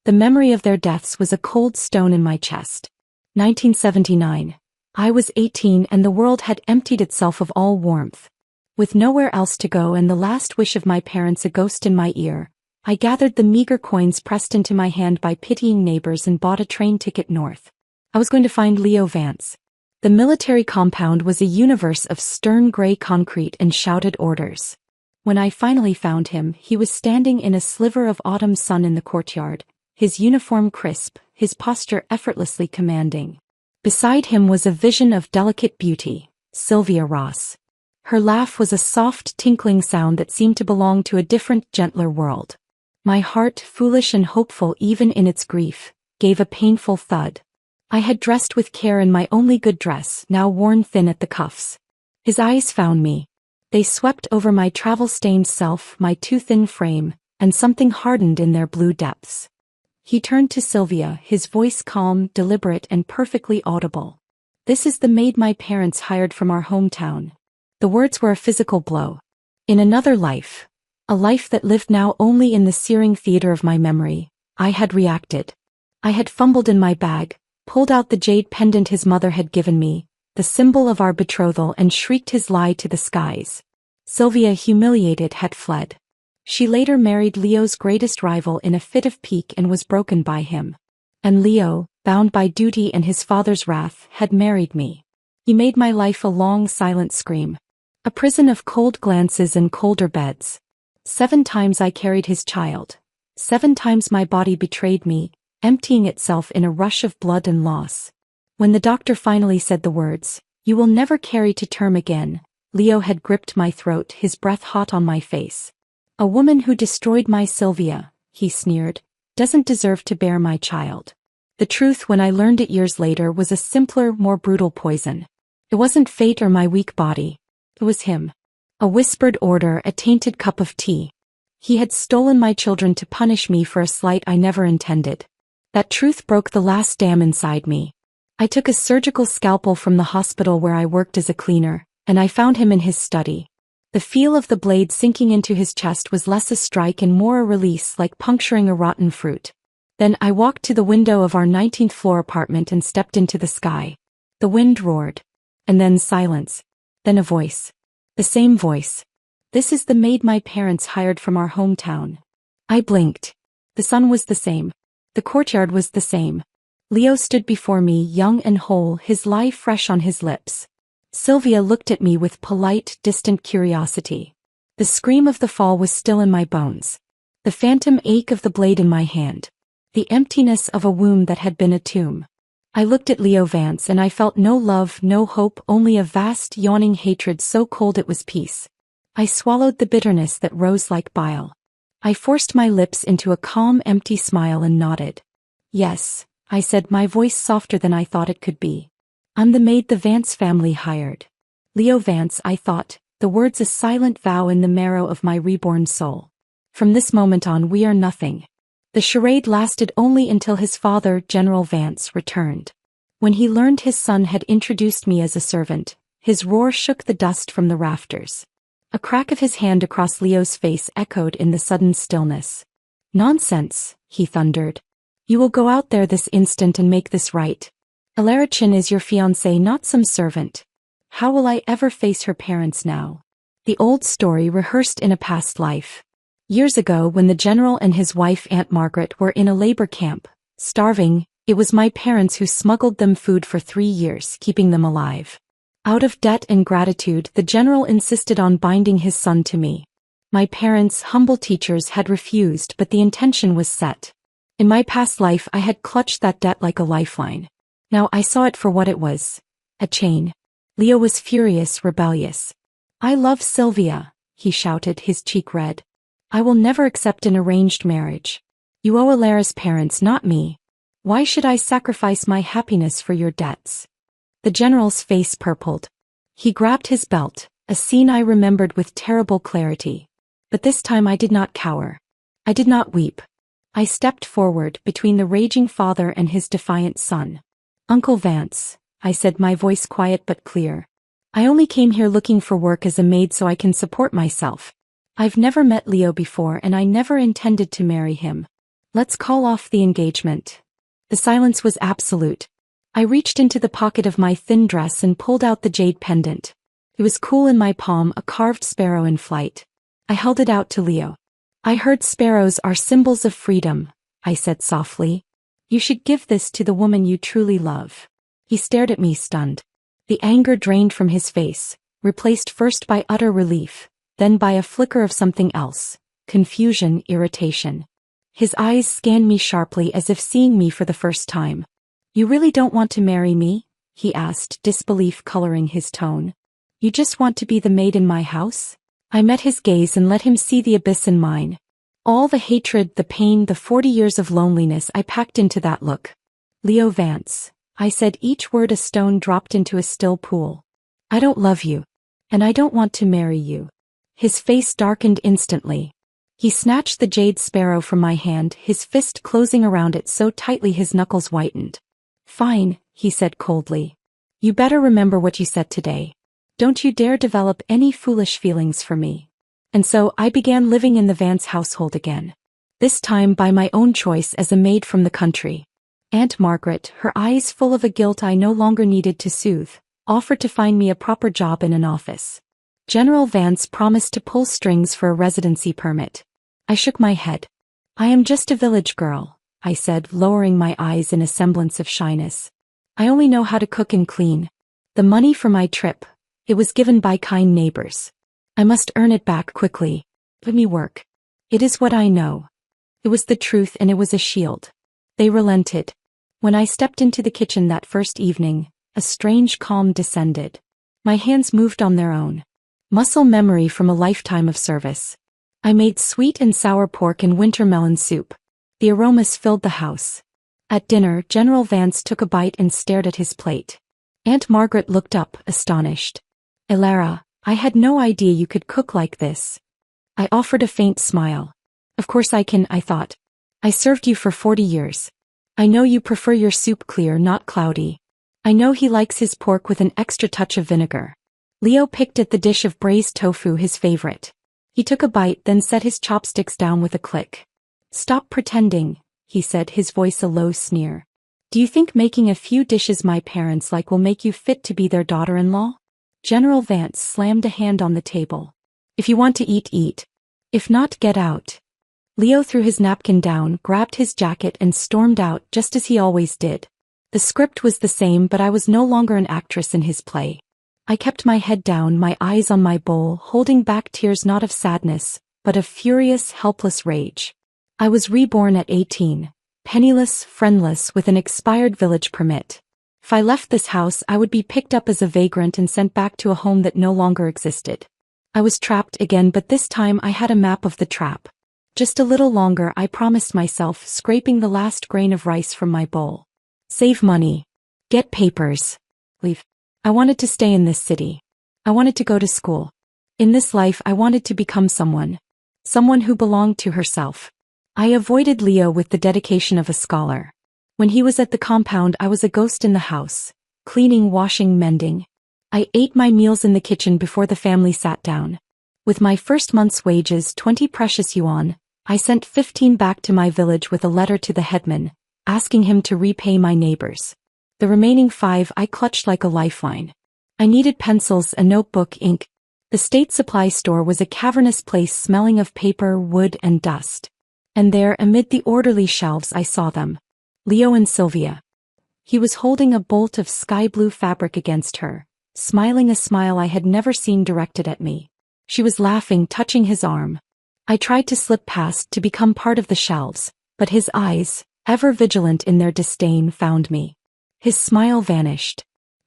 The memory of their deaths was a cold stone in my chest. 1979. I was 18 and the world had emptied itself of all warmth. With nowhere else to go and the last wish of my parents a ghost in my ear, I gathered the meager coins pressed into my hand by pitying neighbors and bought a train ticket north. I was going to find Leo Vance. The military compound was a universe of stern gray concrete and shouted orders. When I finally found him, he was standing in a sliver of autumn sun in the courtyard, his uniform crisp, his posture effortlessly commanding. Beside him was a vision of delicate beauty, Sylvia Ross. Her laugh was a soft, tinkling sound that seemed to belong to a different, gentler world. My heart, foolish and hopeful even in its grief, gave a painful thud. I had dressed with care in my only good dress, now worn thin at the cuffs. His eyes found me. They swept over my travel-stained self, my too thin frame, and something hardened in their blue depths. He turned to Sylvia, his voice calm, deliberate and perfectly audible. "This is the maid my parents hired from our hometown." The words were a physical blow. In another life, a life that lived now only in the searing theater of my memory, I had reacted. I had fumbled in my bag, pulled out the jade pendant his mother had given me, the symbol of our betrothal, and shrieked his lie to the skies. Sylvia, humiliated, had fled. She later married Leo's greatest rival in a fit of pique and was broken by him. And Leo, bound by duty and his father's wrath, had married me. He made my life a long silent scream. A prison of cold glances and colder beds. 7 times I carried his child. 7 times my body betrayed me, emptying itself in a rush of blood and loss. When the doctor finally said the words, "You will never carry to term again," Leo had gripped my throat, his breath hot on my face. "A woman who destroyed my Sylvia," he sneered, "doesn't deserve to bear my child." The truth, when I learned it years later, was a simpler, more brutal poison. It wasn't fate or my weak body. It was him. A whispered order, a tainted cup of tea. He had stolen my children to punish me for a slight I never intended. That truth broke the last dam inside me. I took a surgical scalpel from the hospital where I worked as a cleaner, and I found him in his study. The feel of the blade sinking into his chest was less a strike and more a release, like puncturing a rotten fruit. Then I walked to the window of our 19th floor apartment and stepped into the sky. The wind roared. And then silence. Then a voice. The same voice. "This is the maid my parents hired from our hometown." I blinked. The sun was the same. The courtyard was the same. Leo stood before me, young and whole, his lie fresh on his lips. Sylvia looked at me with polite, distant curiosity. The scream of the fall was still in my bones. The phantom ache of the blade in my hand. The emptiness of a womb that had been a tomb. I looked at Leo Vance and I felt no love, no hope, only a vast, yawning hatred so cold it was peace. I swallowed the bitterness that rose like bile. I forced my lips into a calm, empty smile and nodded. "Yes," I said, my voice softer than I thought it could be. "I'm the maid the Vance family hired." Leo Vance, I thought, the words a silent vow in the marrow of my reborn soul. From this moment on we are nothing. The charade lasted only until his father, General Vance, returned. When he learned his son had introduced me as a servant, his roar shook the dust from the rafters. A crack of his hand across Leo's face echoed in the sudden stillness. "Nonsense," he thundered. "You will go out there this instant and make this right. Alarichin is your fiancé, not some servant. How will I ever face her parents now?" The old story rehearsed in a past life. Years ago, when the general and his wife Aunt Margaret were in a labor camp, starving, it was my parents who smuggled them food for 3 years, keeping them alive. Out of debt and gratitude, the general insisted on binding his son to me. My parents, humble teachers, had refused, but the intention was set. In my past life I had clutched that debt like a lifeline. Now I saw it for what it was. A chain. Leo was furious, rebellious. "I love Sylvia," he shouted, his cheek red. "I will never accept an arranged marriage. You owe Alara's parents, not me. Why should I sacrifice my happiness for your debts?" The general's face purpled. He grabbed his belt, a scene I remembered with terrible clarity. But this time I did not cower. I did not weep. I stepped forward between the raging father and his defiant son. "Uncle Vance," I said, my voice quiet but clear. "I only came here looking for work as a maid so I can support myself. I've never met Leo before and I never intended to marry him. Let's call off the engagement. The silence was absolute. I reached into the pocket of my thin dress and pulled out the jade pendant. It was cool in my palm, a carved sparrow in flight. I held it out to Leo. I heard sparrows are symbols of freedom, I said softly. You should give this to the woman you truly love. He stared at me stunned. The anger drained from his face, replaced first by utter relief, then by a flicker of something else, confusion, irritation. His eyes scanned me sharply as if seeing me for the first time. You really don't want to marry me? He asked, disbelief coloring his tone. You just want to be the maid in my house? I met his gaze and let him see the abyss in mine. All the hatred, the pain, the 40 years of loneliness I packed into that look. Leo Vance, I said, each word a stone dropped into a still pool. I don't love you. And I don't want to marry you. His face darkened instantly. He snatched the jade sparrow from my hand, his fist closing around it so tightly his knuckles whitened. Fine, he said coldly. You better remember what you said today. Don't you dare develop any foolish feelings for me. And so I began living in the Vance household again. This time by my own choice as a maid from the country. Aunt Margaret, her eyes full of a guilt I no longer needed to soothe, offered to find me a proper job in an office. General Vance promised to pull strings for a residency permit. I shook my head. I am just a village girl, I said, lowering my eyes in a semblance of shyness. I only know how to cook and clean. The money for my trip, it was given by kind neighbors. I must earn it back quickly. Let me work. It is what I know. It was the truth and it was a shield. They relented. When I stepped into the kitchen that first evening, a strange calm descended. My hands moved on their own. Muscle memory from a lifetime of service. I made sweet and sour pork and winter melon soup. The aromas filled the house. At dinner, General Vance took a bite and stared at his plate. Aunt Margaret looked up, astonished. Elara, I had no idea you could cook like this. I offered a faint smile. Of course I can, I thought. I served you for 40 years. I know you prefer your soup clear, not cloudy. I know he likes his pork with an extra touch of vinegar. Leo picked at the dish of braised tofu, his favorite. He took a bite, then set his chopsticks down with a click. Stop pretending, he said, his voice a low sneer. Do you think making a few dishes my parents like will make you fit to be their daughter-in-law? General Vance slammed a hand on the table. If you want to eat, eat. If not, get out. Leo threw his napkin down, grabbed his jacket and stormed out just as he always did. The script was the same, but I was no longer an actress in his play. I kept my head down, my eyes on my bowl, holding back tears not of sadness, but of furious, helpless rage. I was reborn at 18, penniless, friendless, with an expired village permit. If I left this house, I would be picked up as a vagrant and sent back to a home that no longer existed. I was trapped again, but this time I had a map of the trap. Just a little longer, I promised myself, scraping the last grain of rice from my bowl. Save money. Get papers. Leave. I wanted to stay in this city. I wanted to go to school. In this life, I wanted to become someone. Someone who belonged to herself. I avoided Leo with the dedication of a scholar. When he was at the compound, I was a ghost in the house, cleaning, washing, mending. I ate my meals in the kitchen before the family sat down. With my first month's wages, 20 precious yuan, I sent 15 back to my village with a letter to the headman, asking him to repay my neighbors. The remaining 5 I clutched like a lifeline. I needed pencils, a notebook, ink. The state supply store was a cavernous place smelling of paper, wood, and dust. And there, amid the orderly shelves, I saw them. Leo and Sylvia. He was holding a bolt of sky-blue fabric against her, smiling a smile I had never seen directed at me. She was laughing, touching his arm. I tried to slip past, to become part of the shelves, but his eyes, ever vigilant in their disdain, found me. His smile vanished.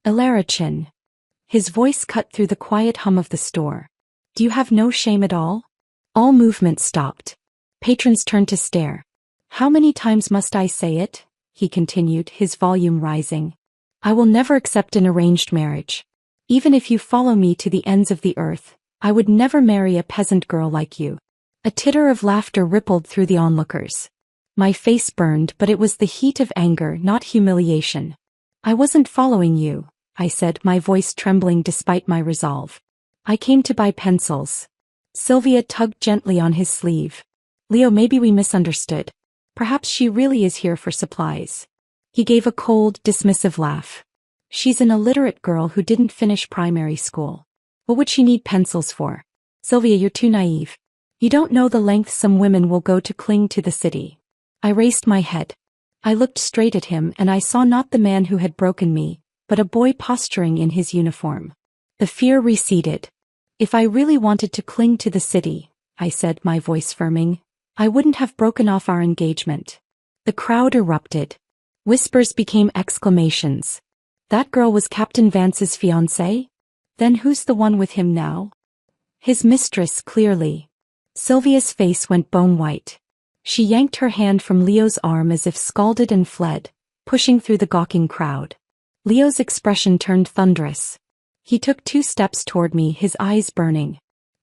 Elarichin. His voice cut through the quiet hum of the store. Do you have no shame at all? All movement stopped. Patrons turned to stare. How many times must I say it? He continued, his volume rising. I will never accept an arranged marriage. Even if you follow me to the ends of the earth, I would never marry a peasant girl like you. A titter of laughter rippled through the onlookers. My face burned, but it was the heat of anger, not humiliation. I wasn't following you, I said, my voice trembling despite my resolve. I came to buy pencils. Sylvia tugged gently on his sleeve. Leo, maybe we misunderstood. Perhaps she really is here for supplies. He gave a cold, dismissive laugh. She's an illiterate girl who didn't finish primary school. What would she need pencils for? Sylvia, you're too naive. You don't know the length some women will go to cling to the city. I raised my head. I looked straight at him and I saw not the man who had broken me, but a boy posturing in his uniform. The fear receded. If I really wanted to cling to the city, I said, my voice firming, I wouldn't have broken off our engagement. The crowd erupted. Whispers became exclamations. That girl was Captain Vance's fiancée? Then who's the one with him now? His mistress, clearly. Sylvia's face went bone white. She yanked her hand from Leo's arm as if scalded and fled, pushing through the gawking crowd. Leo's expression turned thunderous. He took 2 steps toward me, his eyes burning.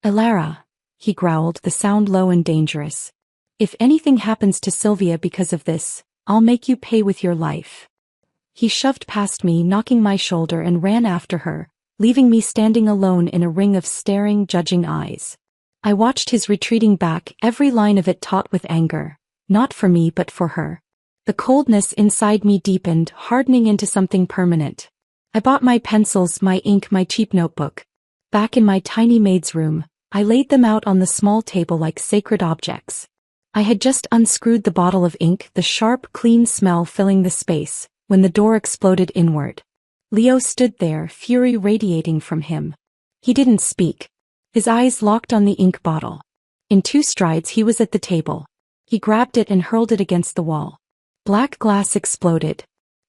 Elara, he growled, the sound low and dangerous. If anything happens to Sylvia because of this, I'll make you pay with your life. He shoved past me, knocking my shoulder, and ran after her, leaving me standing alone in a ring of staring, judging eyes. I watched his retreating back, every line of it taut with anger. Not for me but for her. The coldness inside me deepened, hardening into something permanent. I bought my pencils, my ink, my cheap notebook. Back in my tiny maid's room, I laid them out on the small table like sacred objects. I had just unscrewed the bottle of ink, the sharp, clean smell filling the space, when the door exploded inward. Leo stood there, fury radiating from him. He didn't speak. His eyes locked on the ink bottle. In 2 strides he was at the table. He grabbed it and hurled it against the wall. Black glass exploded.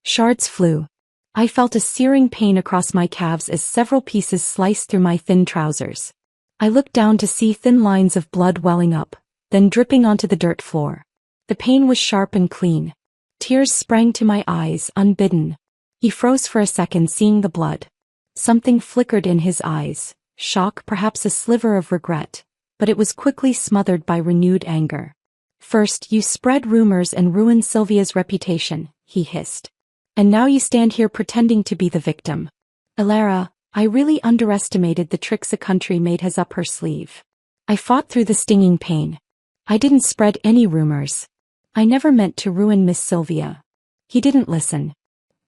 Shards flew. I felt a searing pain across my calves as several pieces sliced through my thin trousers. I looked down to see thin lines of blood welling up, then dripping onto the dirt floor. The pain was sharp and clean. Tears sprang to my eyes, unbidden. He froze for a second, seeing the blood. Something flickered in his eyes. Shock, perhaps a sliver of regret, but it was quickly smothered by renewed anger. First, you spread rumors and ruined Sylvia's reputation, he hissed. And now you stand here pretending to be the victim. Elara, I really underestimated the tricks a country maid has up her sleeve. I fought through the stinging pain. I didn't spread any rumors. I never meant to ruin Miss Sylvia. He didn't listen.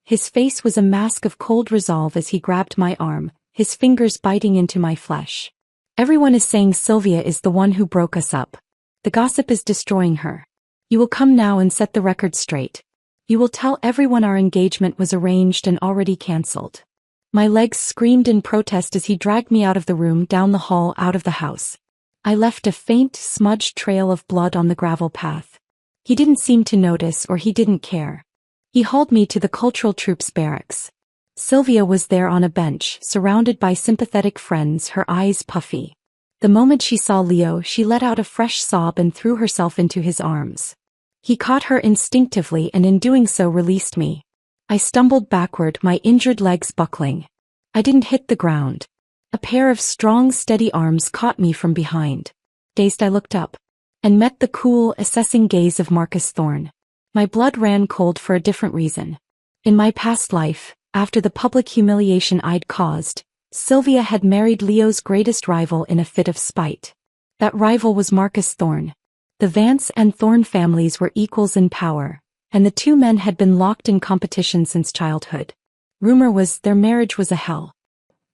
His face was a mask of cold resolve as he grabbed my arm, his fingers biting into my flesh. Everyone is saying Sylvia is the one who broke us up. The gossip is destroying her. You will come now and set the record straight. You will tell everyone our engagement was arranged and already cancelled. My legs screamed in protest as he dragged me out of the room, down the hall, out of the house. I left a faint, smudged trail of blood on the gravel path. He didn't seem to notice, or he didn't care. He hauled me to the cultural troops barracks. Sylvia was there on a bench, surrounded by sympathetic friends, her eyes puffy. The moment she saw Leo, she let out a fresh sob and threw herself into his arms. He caught her instinctively and in doing so released me. I stumbled backward, my injured legs buckling. I didn't hit the ground. A pair of strong, steady arms caught me from behind. Dazed, I looked up and met the cool, assessing gaze of Marcus Thorne. My blood ran cold for a different reason. In my past life, after the public humiliation I'd caused, Sylvia had married Leo's greatest rival in a fit of spite. That rival was Marcus Thorne. The Vance and Thorne families were equals in power, and the 2 men had been locked in competition since childhood. Rumor was their marriage was a hell.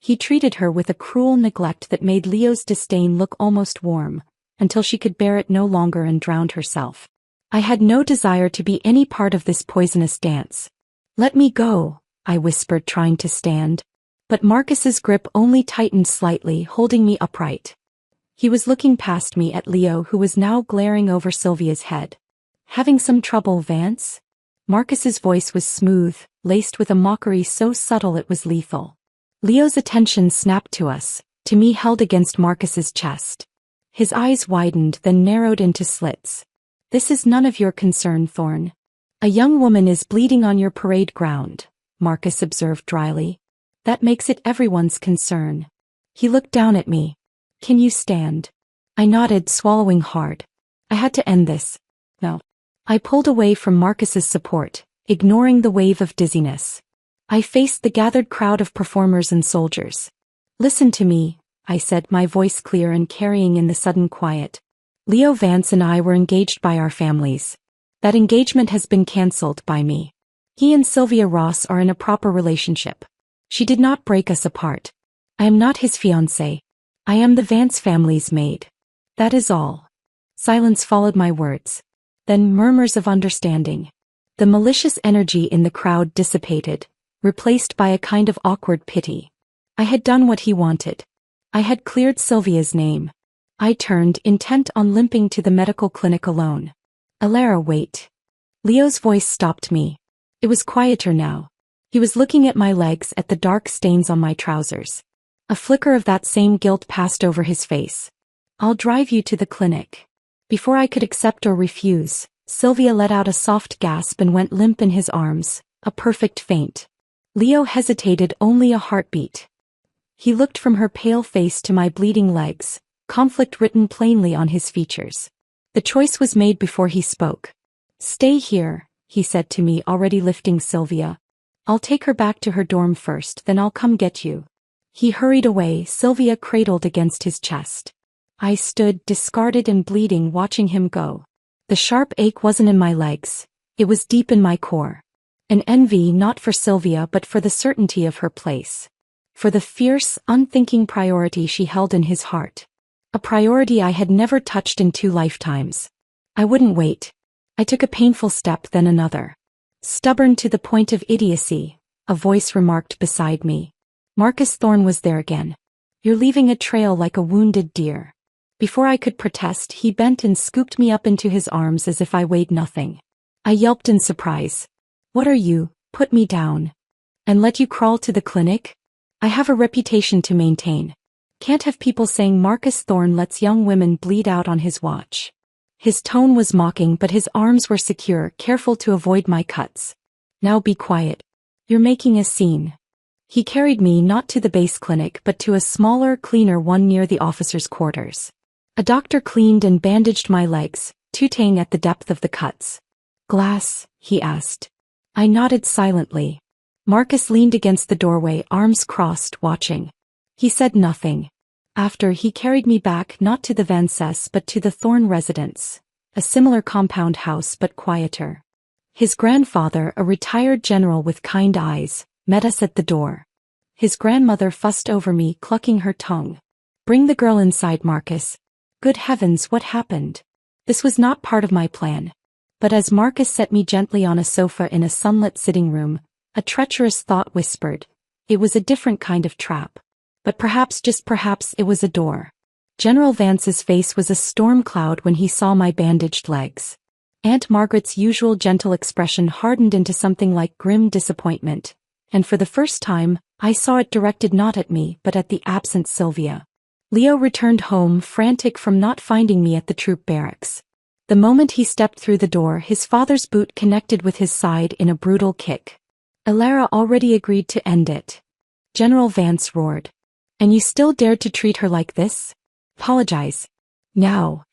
He treated her with a cruel neglect that made Leo's disdain look almost warm, until she could bear it no longer and drowned herself. I had no desire to be any part of this poisonous dance. Let me go, I whispered, trying to stand. But Marcus's grip only tightened slightly, holding me upright. He was looking past me at Leo, who was now glaring over Sylvia's head. Having some trouble, Vance? Marcus's voice was smooth, laced with a mockery so subtle it was lethal. Leo's attention snapped to us, to me held against Marcus's chest. His eyes widened, then narrowed into slits. This is none of your concern, Thorne. A young woman is bleeding on your parade ground, Marcus observed dryly. That makes it everyone's concern. He looked down at me. Can you stand? I nodded, swallowing hard. I had to end this. No. I pulled away from Marcus's support, ignoring the wave of dizziness. I faced the gathered crowd of performers and soldiers. Listen to me, I said, my voice clear and carrying in the sudden quiet. Leo Vance and I were engaged by our families. That engagement has been cancelled by me. He and Sylvia Ross are in a proper relationship. She did not break us apart. I am not his fiancée. I am the Vance family's maid. That is all. Silence followed my words. Then murmurs of understanding. The malicious energy in the crowd dissipated, replaced by a kind of awkward pity. I had done what he wanted. I had cleared Sylvia's name. I turned, intent on limping to the medical clinic alone. Alara, wait. Leo's voice stopped me. It was quieter now. He was looking at my legs, at the dark stains on my trousers. A flicker of that same guilt passed over his face. I'll drive you to the clinic. Before I could accept or refuse, Sylvia let out a soft gasp and went limp in his arms, a perfect faint. Leo hesitated, only a heartbeat. He looked from her pale face to my bleeding legs, conflict written plainly on his features. The choice was made before he spoke. Stay here, he said to me, already lifting Sylvia. I'll take her back to her dorm first, then I'll come get you. He hurried away, Sylvia cradled against his chest. I stood, discarded and bleeding, watching him go. The sharp ache wasn't in my legs. It was deep in my core. An envy not for Sylvia but for the certainty of her place. For the fierce, unthinking priority she held in his heart. A priority I had never touched in 2 lifetimes. I wouldn't wait. I took a painful step, then another. Stubborn to the point of idiocy, a voice remarked beside me. Marcus Thorne was there again. You're leaving a trail like a wounded deer. Before I could protest, he bent and scooped me up into his arms as if I weighed nothing. I yelped in surprise. What are you? Put me down. And let you crawl to the clinic? I have a reputation to maintain. Can't have people saying Marcus Thorne lets young women bleed out on his watch. His tone was mocking, but his arms were secure, careful to avoid my cuts. Now be quiet. You're making a scene. He carried me not to the base clinic but to a smaller, cleaner one near the officers' quarters. A doctor cleaned and bandaged my legs, tutoring at the depth of the cuts. Glass? He asked. I nodded silently. Marcus leaned against the doorway, arms crossed, watching. He said nothing. After, he carried me back not to the Vances but to the Thorne residence, a similar compound house but quieter. His grandfather, a retired general with kind eyes, met us at the door. His grandmother fussed over me, clucking her tongue. Bring the girl inside, Marcus. Good heavens, what happened? This was not part of my plan. But as Marcus set me gently on a sofa in a sunlit sitting room, a treacherous thought whispered. It was a different kind of trap. But perhaps, just perhaps, it was a door. General Vance's face was a storm cloud when he saw my bandaged legs. Aunt Margaret's usual gentle expression hardened into something like grim disappointment. And for the first time, I saw it directed not at me but at the absent Sylvia. Leo returned home, frantic from not finding me at the troop barracks. The moment he stepped through the door, his father's boot connected with his side in a brutal kick. Alara already agreed to end it. General Vance roared. And you still dared to treat her like this? Apologize. Now.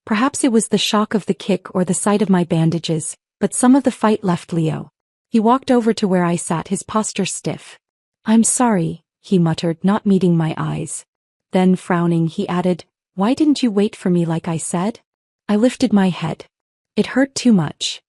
Perhaps it was the shock of the kick or the sight of my bandages, but some of the fight left Leo. He walked over to where I sat, his posture stiff. I'm sorry, he muttered, not meeting my eyes. Then, frowning, he added, Why didn't you wait for me like I said? I lifted my head. It hurt too much.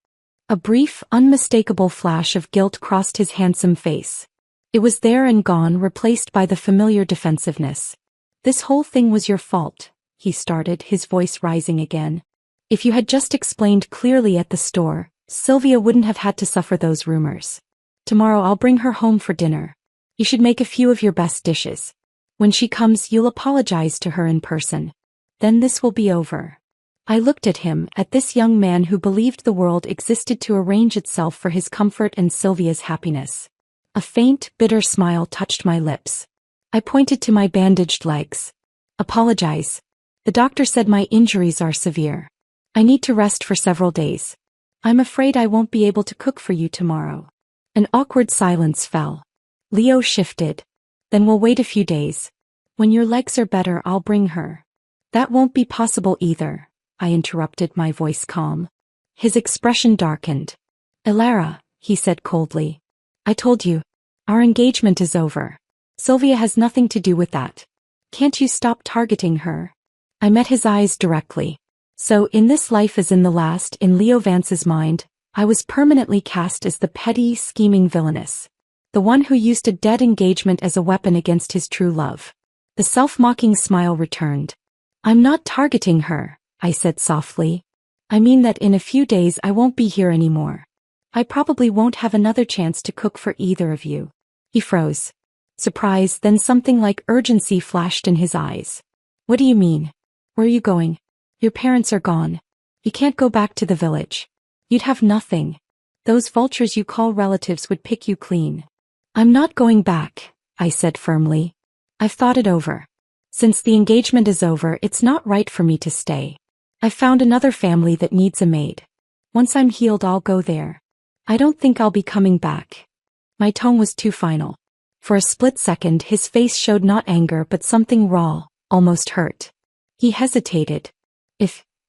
A brief, unmistakable flash of guilt crossed his handsome face. It was there and gone, replaced by the familiar defensiveness. This whole thing was your fault, he started, his voice rising again. If you had just explained clearly at the store, Sylvia wouldn't have had to suffer those rumors. Tomorrow I'll bring her home for dinner. You should make a few of your best dishes. When she comes, you'll apologize to her in person. Then this will be over. I looked at him, at this young man who believed the world existed to arrange itself for his comfort and Sylvia's happiness. A faint, bitter smile touched my lips. I pointed to my bandaged legs. Apologize. The doctor said my injuries are severe. I need to rest for several days. I'm afraid I won't be able to cook for you tomorrow. An awkward silence fell. Leo shifted. Then we'll wait a few days. When your legs are better, I'll bring her. That won't be possible either, I interrupted, my voice calm. His expression darkened. Alara, he said coldly. I told you. Our engagement is over. Sylvia has nothing to do with that. Can't you stop targeting her? I met his eyes directly. So in this life as in the last, in Leo Vance's mind, I was permanently cast as the petty, scheming villainess. The one who used a dead engagement as a weapon against his true love. The self-mocking smile returned. I'm not targeting her, I said softly. I mean that in a few days I won't be here anymore. I probably won't have another chance to cook for either of you. He froze. Surprise, then something like urgency flashed in his eyes. What do you mean? Where are you going? Your parents are gone. You can't go back to the village. You'd have nothing. Those vultures you call relatives would pick you clean. I'm not going back, I said firmly. I've thought it over. Since the engagement is over, it's not right for me to stay. I've found another family that needs a maid. Once I'm healed, I'll go there. I don't think I'll be coming back. My tone was too final. For a split second, his face showed not anger but something raw, almost hurt. He hesitated.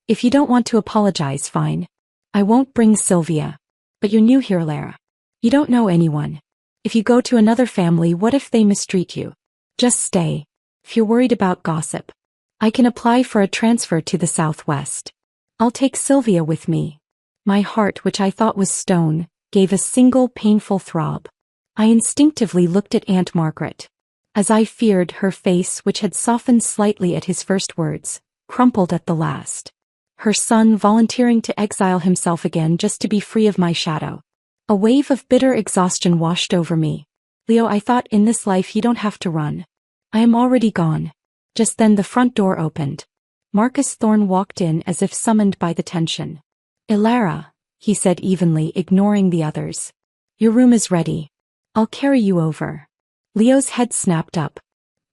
If you don't want to apologize, fine. I won't bring Sylvia. But you're new here, Lara. You don't know anyone. If you go to another family, what if they mistreat you? Just stay. If you're worried about gossip, I can apply for a transfer to the Southwest. I'll take Sylvia with me. My heart, which I thought was stone, gave a single painful throb. I instinctively looked at Aunt Margaret. As I feared, her face, which had softened slightly at his first words, crumpled at the last. Her son volunteering to exile himself again just to be free of my shadow. A wave of bitter exhaustion washed over me. Leo, I thought in this life you don't have to run. I am already gone. Just then the front door opened. Marcus Thorne walked in as if summoned by the tension. Lara, he said evenly, ignoring the others. Your room is ready. I'll carry you over. Leo's head snapped up.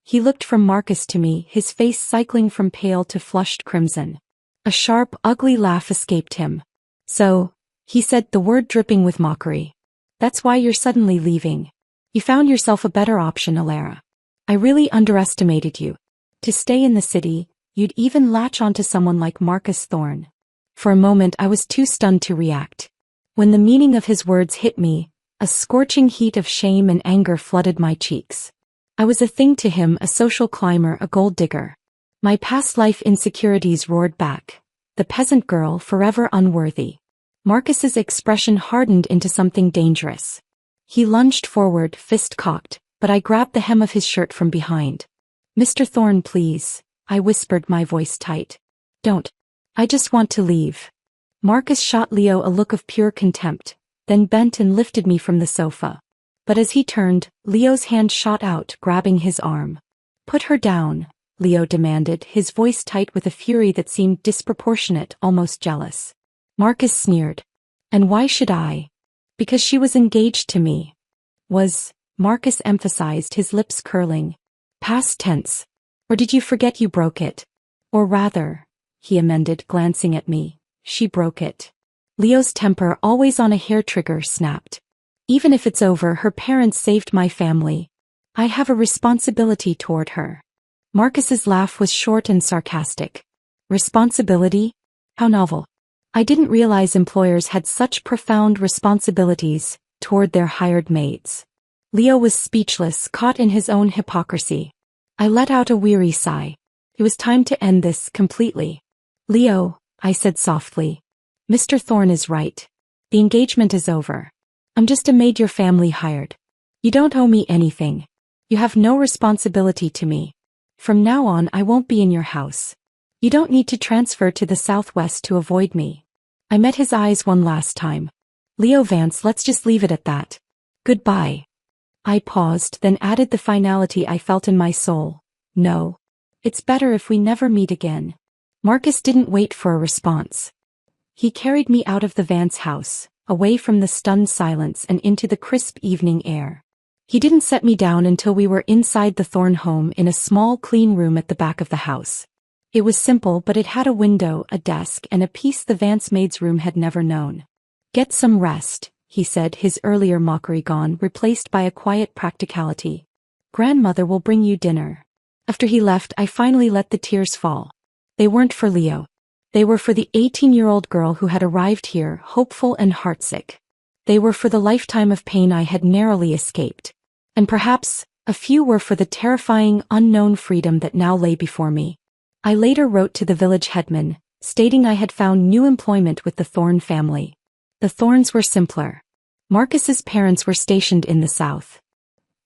He looked from Marcus to me, his face cycling from pale to flushed crimson. A sharp, ugly laugh escaped him. So, he said, the word dripping with mockery. That's why you're suddenly leaving. You found yourself a better option, Lara. I really underestimated you. To stay in the city, you'd even latch onto someone like Marcus Thorne. For a moment I was too stunned to react. When the meaning of his words hit me, a scorching heat of shame and anger flooded my cheeks. I was a thing to him, a social climber, a gold digger. My past life insecurities roared back. The peasant girl, forever unworthy. Marcus's expression hardened into something dangerous. He lunged forward, fist cocked, but I grabbed the hem of his shirt from behind. Mr. Thorne, please, I whispered, my voice tight. Don't. I just want to leave. Marcus shot Leo a look of pure contempt, then bent and lifted me from the sofa. But as he turned, Leo's hand shot out, grabbing his arm. Put her down, Leo demanded, his voice tight with a fury that seemed disproportionate, almost jealous. Marcus sneered. And why should I? Because she was engaged to me. Marcus emphasized, his lips curling. Past tense. Or did you forget you broke it? Or rather, he amended, glancing at me, she broke it. Leo's temper, always on a hair trigger, snapped. Even if it's over, her parents saved my family. I have a responsibility toward her. Marcus's laugh was short and sarcastic. Responsibility? How novel. I didn't realize employers had such profound responsibilities toward their hired maids. Leo was speechless, caught in his own hypocrisy. I let out a weary sigh. It was time to end this completely. Leo, I said softly. Mr. Thorne is right. The engagement is over. I'm just a maid your family hired. You don't owe me anything. You have no responsibility to me. From now on, I won't be in your house. You don't need to transfer to the Southwest to avoid me. I met his eyes one last time. Leo Vance, let's just leave it at that. Goodbye. I paused, then added the finality I felt in my soul. No. It's better if we never meet again. Marcus didn't wait for a response. He carried me out of the Vance house, away from the stunned silence and into the crisp evening air. He didn't set me down until we were inside the Thorne home in a small clean room at the back of the house. It was simple, but it had a window, a desk, and a piece the Vance maid's room had never known. Get some rest, he said, his earlier mockery gone, replaced by a quiet practicality. Grandmother will bring you dinner. After he left, I finally let the tears fall. They weren't for Leo. They were for the 18-year-old girl who had arrived here, hopeful and heartsick. They were for the lifetime of pain I had narrowly escaped. And perhaps, a few were for the terrifying, unknown freedom that now lay before me. I later wrote to the village headman, stating I had found new employment with the Thorne family. The Thornes were simpler. Marcus's parents were stationed in the south.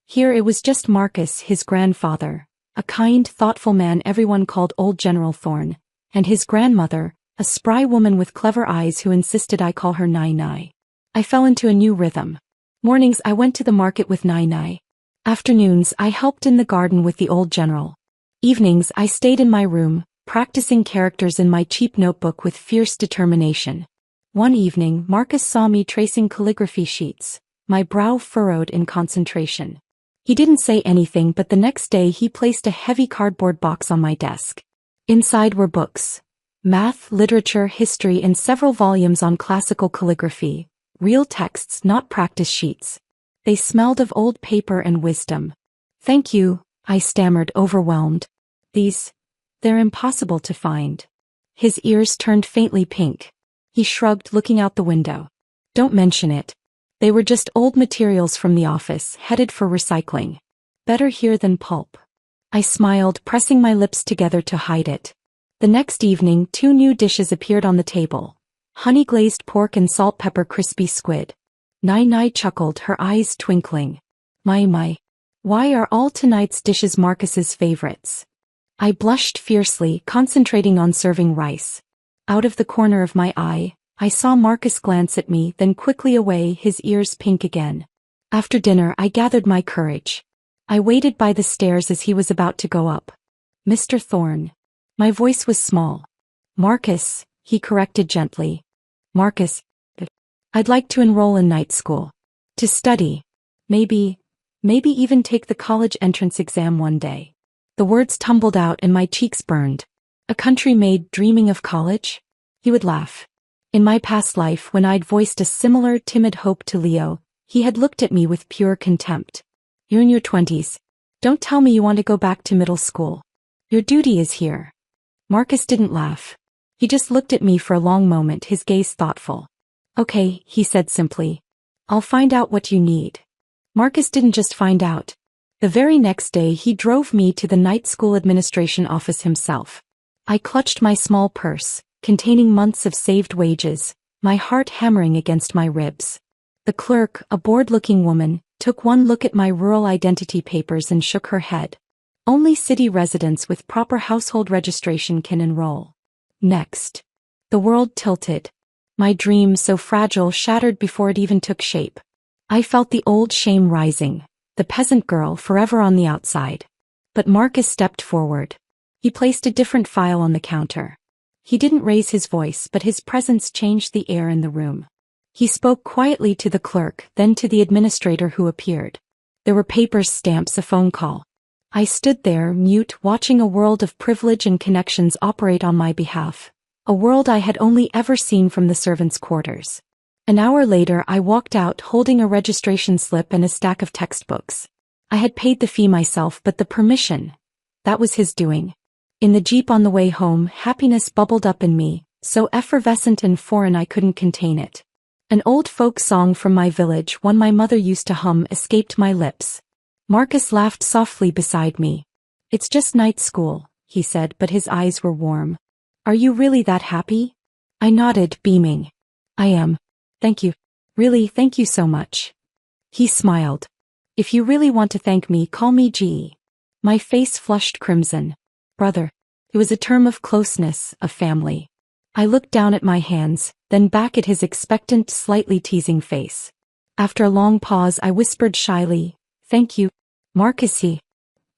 Here it was just Marcus, his grandfather, a kind, thoughtful man everyone called Old General Thorne, and his grandmother, a spry woman with clever eyes who insisted I call her Nai. I fell into a new rhythm. Mornings I went to the market with Nai. Afternoons I helped in the garden with the Old General. Evenings I stayed in my room, practicing characters in my cheap notebook with fierce determination. One evening Marcus saw me tracing calligraphy sheets, my brow furrowed in concentration. He didn't say anything, but the next day he placed a heavy cardboard box on my desk. Inside were books. Math, literature, history, and several volumes on classical calligraphy. Real texts, not practice sheets. They smelled of old paper and wisdom. "Thank you," I stammered, overwhelmed. They're impossible to find." His ears turned faintly pink. He shrugged, looking out the window. "Don't mention it. They were just old materials from the office, headed for recycling. Better here than pulp." I smiled, pressing my lips together to hide it. The next evening 2 new dishes appeared on the table. Honey-glazed pork and salt-pepper crispy squid. Nai chuckled, her eyes twinkling. My. Why are all tonight's dishes Marcus's favorites?" I blushed fiercely, concentrating on serving rice. Out of the corner of my eye, I saw Marcus glance at me, then quickly away, his ears pink again. After dinner I gathered my courage. I waited by the stairs as he was about to go up. "Mr. Thorne." My voice was small. "Marcus," he corrected gently. "Marcus. I'd like to enroll in night school. To study. Maybe even take the college entrance exam one day." The words tumbled out and my cheeks burned. A country maid dreaming of college? He would laugh. In my past life, when I'd voiced a similar timid hope to Leo, he had looked at me with pure contempt. "You're in your 20s. Don't tell me you want to go back to middle school. Your duty is here." Marcus didn't laugh. He just looked at me for a long moment, his gaze thoughtful. "Okay," he said simply. "I'll find out what you need." Marcus didn't just find out. The very next day he drove me to the night school administration office himself. I clutched my small purse, containing months of saved wages, my heart hammering against my ribs. The clerk, a bored-looking woman, took one look at my rural identity papers and shook her head. "Only city residents with proper household registration can enroll." Next. The world tilted. My dream, so fragile, shattered before it even took shape. I felt the old shame rising, the peasant girl forever on the outside. But Marcus stepped forward. He placed a different file on the counter. He didn't raise his voice, but his presence changed the air in the room. He spoke quietly to the clerk, then to the administrator who appeared. There were papers, stamps, a phone call. I stood there, mute, watching a world of privilege and connections operate on my behalf. A world I had only ever seen from the servants' quarters. An hour later I walked out holding a registration slip and a stack of textbooks. I had paid the fee myself, but the permission, that was his doing. In the Jeep on the way home, happiness bubbled up in me, so effervescent and foreign I couldn't contain it. An old folk song from my village, one my mother used to hum, escaped my lips. Marcus laughed softly beside me. "It's just night school," he said, but his eyes were warm. "Are you really that happy?" I nodded, beaming. "I am. Thank you. Really, thank you so much." He smiled. "If you really want to thank me, call me G." My face flushed crimson. "Brother." It was a term of closeness, of family. I looked down at my hands, then back at his expectant, slightly teasing face. After a long pause I whispered shyly, "Thank you, Marcus."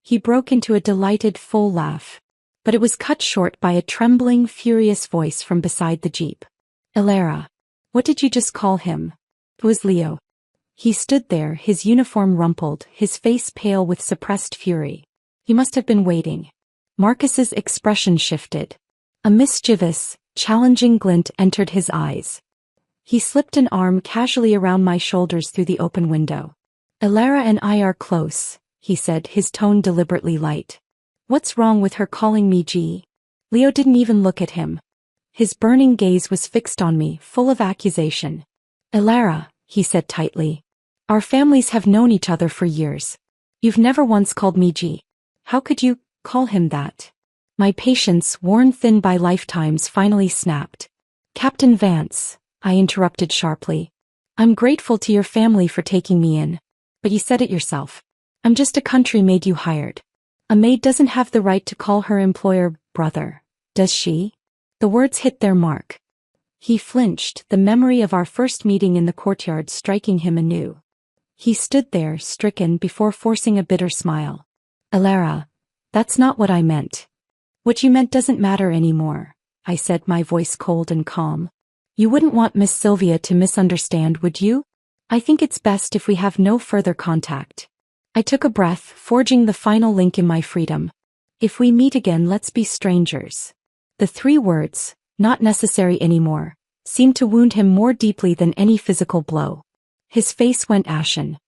He broke into a delighted, full laugh. But it was cut short by a trembling, furious voice from beside the Jeep. "Elara. What did you just call him?" It was Leo. He stood there, his uniform rumpled, his face pale with suppressed fury. He must have been waiting. Marcus's expression shifted. A mischievous, challenging glint entered his eyes. He slipped an arm casually around my shoulders through the open window. "Elara and I are close," he said, his tone deliberately light. "What's wrong with her calling me G?" Leo didn't even look at him. His burning gaze was fixed on me, full of accusation. "Elara," he said tightly. "Our families have known each other for years. You've never once called me G. How could you call him that?" My patience, worn thin by lifetimes, finally snapped. Captain Vance, I interrupted sharply. I'm grateful to your family for taking me in. But you said it yourself. I'm just a country maid you hired. A maid doesn't have the right to call her employer brother, does she? The words hit their mark. He flinched, the memory of our first meeting in the courtyard striking him anew. He stood there, stricken, before forcing a bitter smile. Alara, that's not what I meant. What you meant doesn't matter anymore, I said, my voice cold and calm. You wouldn't want Miss Sylvia to misunderstand, would you? I think it's best if we have no further contact. I took a breath, forging the final link in my freedom. If we meet again, let's be strangers. The 3 words, not necessary anymore, seemed to wound him more deeply than any physical blow. His face went ashen.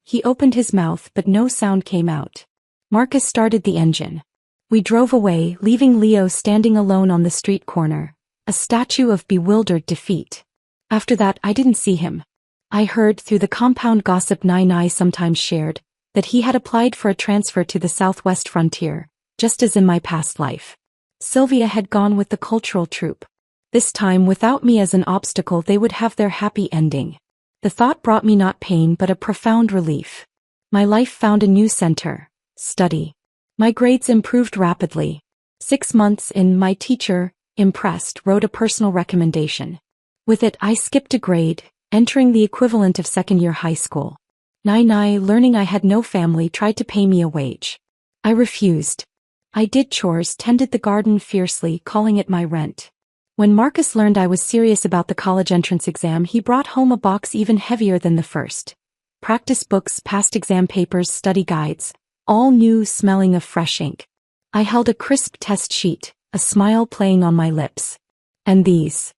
He opened his mouth, but no sound came out. Marcus started the engine. We drove away, leaving Leo standing alone on the street corner, a statue of bewildered defeat. After that, I didn't see him. I heard, through the compound gossip Nai sometimes shared, that he had applied for a transfer to the southwest frontier, just as in my past life. Sylvia had gone with the cultural troupe. This time, without me as an obstacle, they would have their happy ending. The thought brought me not pain but a profound relief. My life found a new center: study. My grades improved rapidly. 6 months in, my teacher, impressed, wrote a personal recommendation. With it, I skipped a grade, entering the equivalent of second-year high school. Nai, learning I had no family, tried to pay me a wage. I refused. I did chores, tended the garden fiercely, calling it my rent. When Marcus learned I was serious about the college entrance exam, he brought home a box even heavier than the first. Practice books, past exam papers, study guides, all new, smelling of fresh ink. I held a crisp test sheet, a smile playing on my lips. And these?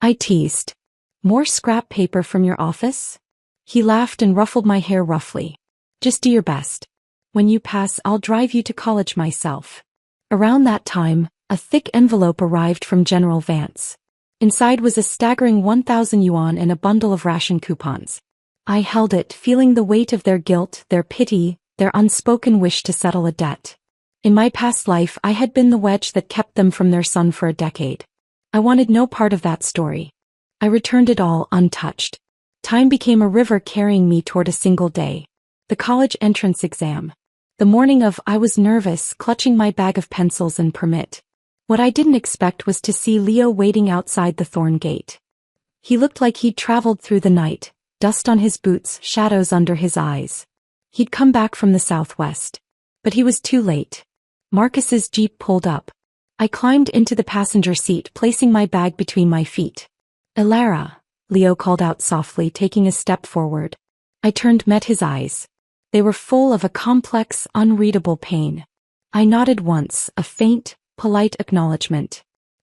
I teased. More scrap paper from your office? He laughed and ruffled my hair roughly. Just do your best. When you pass, I'll drive you to college myself. Around that time, a thick envelope arrived from General Vance. Inside was a staggering 1,000 yuan and a bundle of ration coupons. I held it, feeling the weight of their guilt, their pity, their unspoken wish to settle a debt. In my past life, I had been the wedge that kept them from their son for a decade. I wanted no part of that story. I returned it all untouched. Time became a river carrying me toward a single day. The college entrance exam. The morning of, I was nervous, clutching my bag of pencils and permit. What I didn't expect was to see Leo waiting outside the thorn gate. He looked like he'd traveled through the night, dust on his boots, shadows under his eyes. He'd come back from the southwest. But he was too late. Marcus's jeep pulled up. I climbed into the passenger seat, placing my bag between my feet. Alara, Leo called out softly, taking a step forward. I turned, met his eyes. They were full of a complex, unreadable pain. I nodded once, a faint, polite acknowledgement.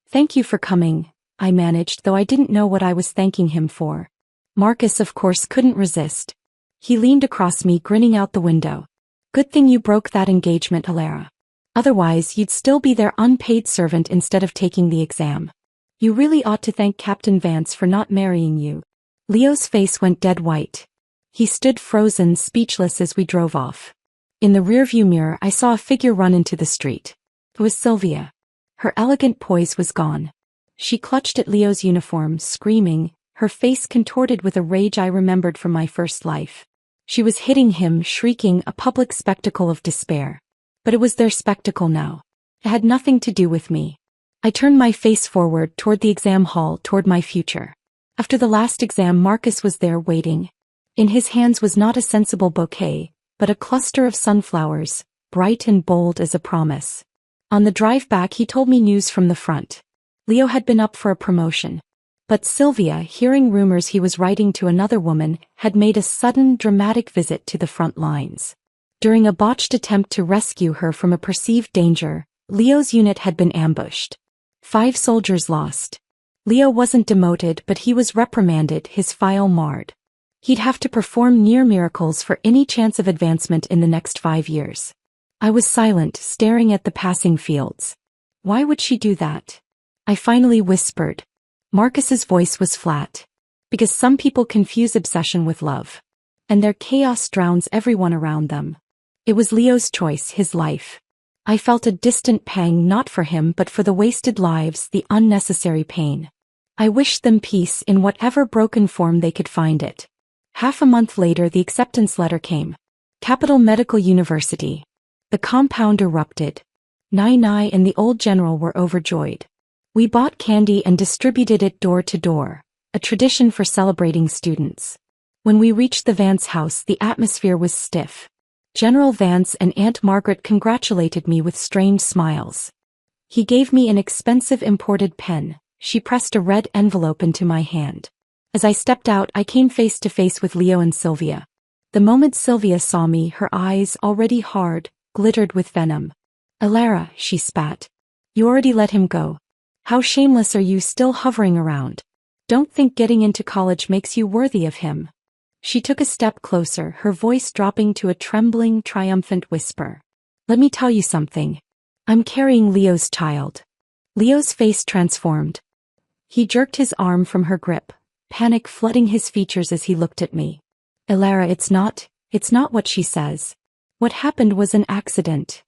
Thank you for coming, I managed, though I didn't know what I was thanking him for. Marcus, of course, couldn't resist. He leaned across me, grinning out the window. Good thing you broke that engagement, Alara. Otherwise, you'd still be their unpaid servant instead of taking the exam. You really ought to thank Captain Vance for not marrying you. Leo's face went dead white. He stood frozen, speechless as we drove off. In the rearview mirror, I saw a figure run into the street. It was Sylvia. Her elegant poise was gone. She clutched at Leo's uniform, screaming, her face contorted with a rage I remembered from my first life. She was hitting him, shrieking, a public spectacle of despair. But it was their spectacle now. It had nothing to do with me. I turned my face forward, toward the exam hall, toward my future. After the last exam, Marcus was there waiting. In his hands was not a sensible bouquet, but a cluster of sunflowers, bright and bold as a promise. On the drive back, he told me news from the front. Leo had been up for a promotion. But Sylvia, hearing rumors he was writing to another woman, had made a sudden, dramatic visit to the front lines. During a botched attempt to rescue her from a perceived danger, Leo's unit had been ambushed. 5 soldiers lost. Leo wasn't demoted, but he was reprimanded, his file marred. He'd have to perform near miracles for any chance of advancement in the next 5 years. I was silent, staring at the passing fields. Why would she do that? I finally whispered. Marcus's voice was flat. Because some people confuse obsession with love. And their chaos drowns everyone around them. It was Leo's choice, his life. I felt a distant pang not for him but for the wasted lives, the unnecessary pain. I wished them peace in whatever broken form they could find it. Half a month later the acceptance letter came. Capital Medical University. The compound erupted. Nai and the old general were overjoyed. We bought candy and distributed it door to door, a tradition for celebrating students. When we reached the Vance house the atmosphere was stiff. General Vance and Aunt Margaret congratulated me with strange smiles. He gave me an expensive imported pen. She pressed a red envelope into my hand. As I stepped out I came face to face with Leo and Sylvia. The moment Sylvia saw me her eyes, already hard, glittered with venom. "Alara," she spat. "You already let him go. How shameless are you still hovering around? Don't think getting into college makes you worthy of him." She took a step closer, her voice dropping to a trembling, triumphant whisper. "Let me tell you something. I'm carrying Leo's child." Leo's face transformed. He jerked his arm from her grip, panic flooding his features as he looked at me. "Alara, it's not what she says. What happened was an accident."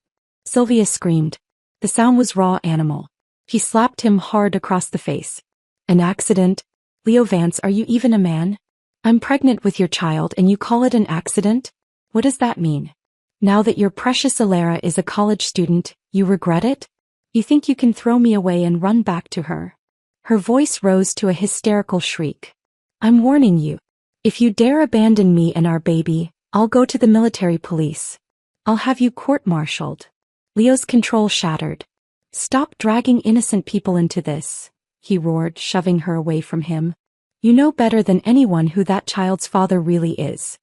Sylvia screamed. The sound was raw, animal. He slapped him hard across the face. "An accident? Leo Vance, are you even a man? I'm pregnant with your child and you call it an accident? What does that mean? Now that your precious Alara is a college student, you regret it? You think you can throw me away and run back to her?" Her voice rose to a hysterical shriek. "I'm warning you. If you dare abandon me and our baby, I'll go to the military police. I'll have you court-martialed." Leo's control shattered. "Stop dragging innocent people into this," he roared, shoving her away from him. "You know better than anyone who that child's father really is."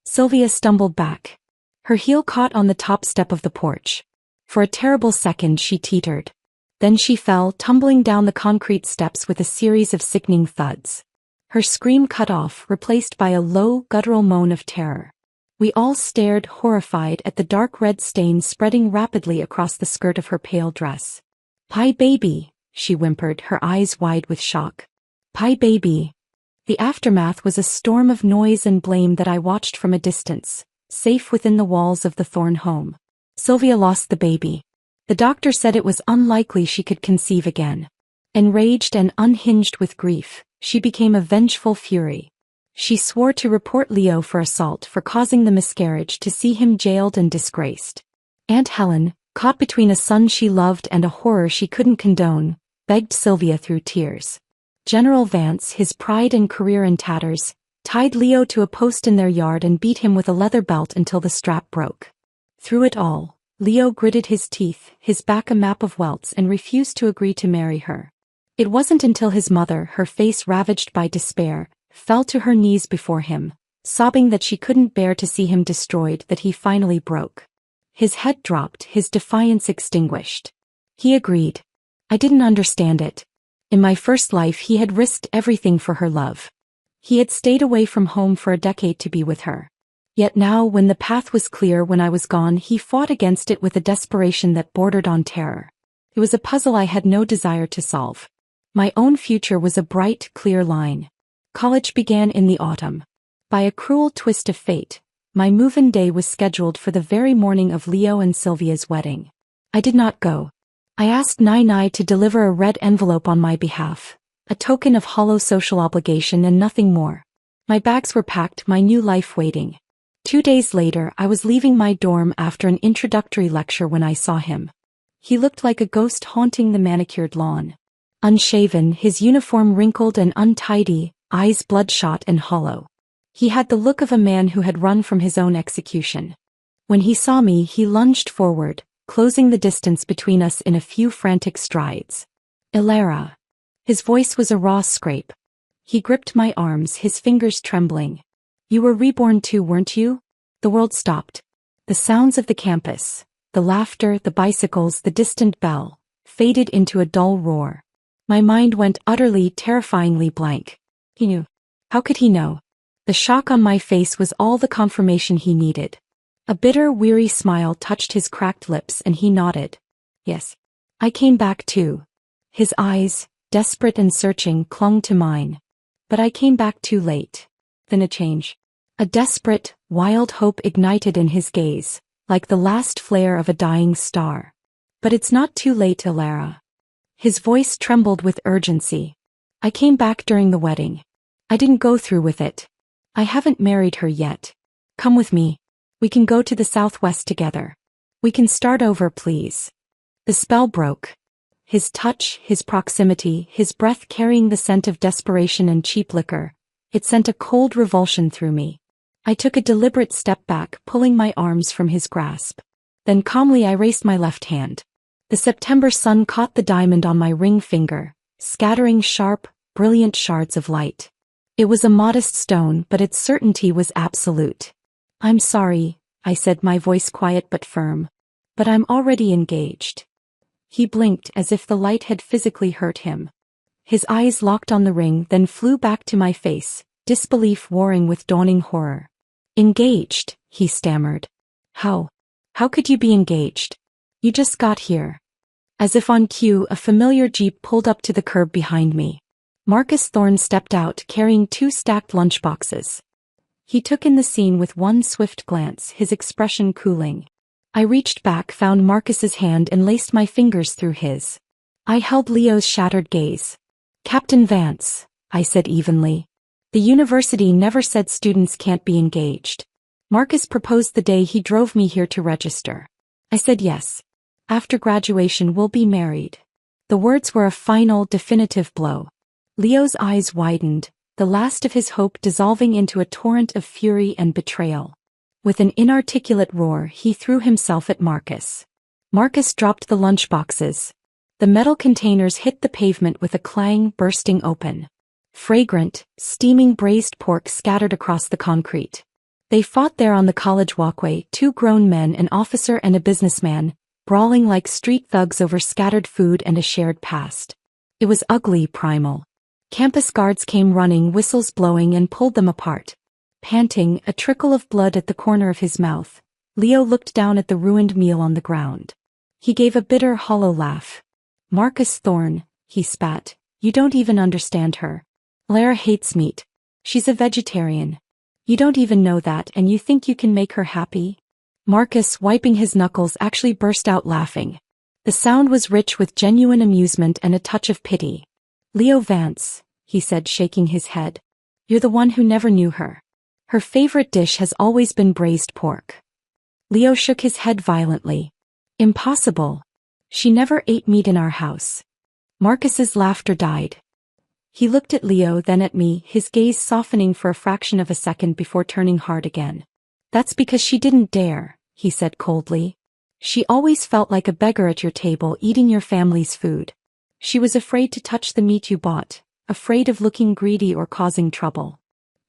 Sylvia stumbled back. Her heel caught on the top step of the porch. For a terrible second she teetered. Then she fell, tumbling down the concrete steps with a series of sickening thuds. Her scream cut off, replaced by a low, guttural moan of terror. We all stared, horrified, at the dark red stain spreading rapidly across the skirt of her pale dress. "Pie baby," she whimpered, her eyes wide with shock. "Pie baby." The aftermath was a storm of noise and blame that I watched from a distance, safe within the walls of the Thorne home. Sylvia lost the baby. The doctor said it was unlikely she could conceive again. Enraged and unhinged with grief, she became a vengeful fury. She swore to report Leo for assault, for causing the miscarriage, to see him jailed and disgraced. Aunt Helen, caught between a son she loved and a horror she couldn't condone, begged Sylvia through tears. General Vance, his pride and career in tatters, tied Leo to a post in their yard and beat him with a leather belt until the strap broke. Through it all, Leo gritted his teeth, his back a map of welts, and refused to agree to marry her. It wasn't until his mother, her face ravaged by despair, fell to her knees before him, sobbing that she couldn't bear to see him destroyed, that he finally broke. His head dropped, his defiance extinguished. He agreed. I didn't understand it. In my first life he had risked everything for her love. He had stayed away from home for a decade to be with her. Yet now, when the path was clear, when I was gone, he fought against it with a desperation that bordered on terror. It was a puzzle I had no desire to solve. My own future was a bright, clear line. College began in the autumn. By a cruel twist of fate, my move-in day was scheduled for the very morning of Leo and Sylvia's wedding. I did not go. I asked Nai to deliver a red envelope on my behalf, a token of hollow social obligation and nothing more. My bags were packed, my new life waiting. 2 days later, I was leaving my dorm after an introductory lecture when I saw him. He looked like a ghost haunting the manicured lawn. Unshaven, his uniform wrinkled and untidy, eyes bloodshot and hollow. He had the look of a man who had run from his own execution. When he saw me, he lunged forward, closing the distance between us in a few frantic strides. "Alara." His voice was a raw scrape. He gripped my arms, his fingers trembling. "You were reborn too, weren't you?" The world stopped. The sounds of the campus, the laughter, the bicycles, the distant bell, faded into a dull roar. My mind went utterly, terrifyingly blank. He knew. How could he know? The shock on my face was all the confirmation he needed. A bitter, weary smile touched his cracked lips and he nodded. "Yes. I came back too." His eyes, desperate and searching, clung to mine. "But I came back too late." Then a change. A desperate, wild hope ignited in his gaze, like the last flare of a dying star. But it's not too late, Alara. His voice trembled with urgency. I came back during the wedding. I didn't go through with it. I haven't married her yet. Come with me. We can go to the southwest together. We can start over, please. The spell broke. His touch, his proximity, his breath carrying the scent of desperation and cheap liquor. It sent a cold revulsion through me. I took a deliberate step back, pulling my arms from his grasp. Then calmly I raised my left hand. The September sun caught the diamond on my ring finger, scattering sharp, brilliant shards of light. It was a modest stone, but its certainty was absolute. I'm sorry, I said, my voice quiet but firm. But I'm already engaged. He blinked as if the light had physically hurt him. His eyes locked on the ring, then flew back to my face, disbelief warring with dawning horror. Engaged, he stammered. How? How could you be engaged? You just got here. As if on cue, a familiar jeep pulled up to the curb behind me. Marcus Thorne stepped out, carrying 2 stacked lunchboxes. He took in the scene with one swift glance, his expression cooling. I reached back, found Marcus's hand and laced my fingers through his. I held Leo's shattered gaze. Captain Vance, I said evenly. The university never said students can't be engaged. Marcus proposed the day he drove me here to register. I said yes. After graduation we'll be married. The words were a final, definitive blow. Leo's eyes widened, the last of his hope dissolving into a torrent of fury and betrayal. With an inarticulate roar, he threw himself at Marcus. Marcus dropped the lunchboxes. The metal containers hit the pavement with a clang, bursting open. Fragrant, steaming braised pork scattered across the concrete. They fought there on the college walkway, 2 grown men, an officer and a businessman, brawling like street thugs over scattered food and a shared past. It was ugly, primal. Campus guards came running, whistles blowing, and pulled them apart. Panting, a trickle of blood at the corner of his mouth, Leo looked down at the ruined meal on the ground. He gave a bitter, hollow laugh. Marcus Thorne, he spat, you don't even understand her. Lara hates meat. She's a vegetarian. You don't even know that, and you think you can make her happy? Marcus, wiping his knuckles, actually burst out laughing. The sound was rich with genuine amusement and a touch of pity. Leo Vance, he said, shaking his head. You're the one who never knew her. Her favorite dish has always been braised pork. Leo shook his head violently. Impossible. She never ate meat in our house. Marcus's laughter died. He looked at Leo, then at me, his gaze softening for a fraction of a second before turning hard again. That's because she didn't dare, he said coldly. She always felt like a beggar at your table, eating your family's food. She was afraid to touch the meat you bought, afraid of looking greedy or causing trouble.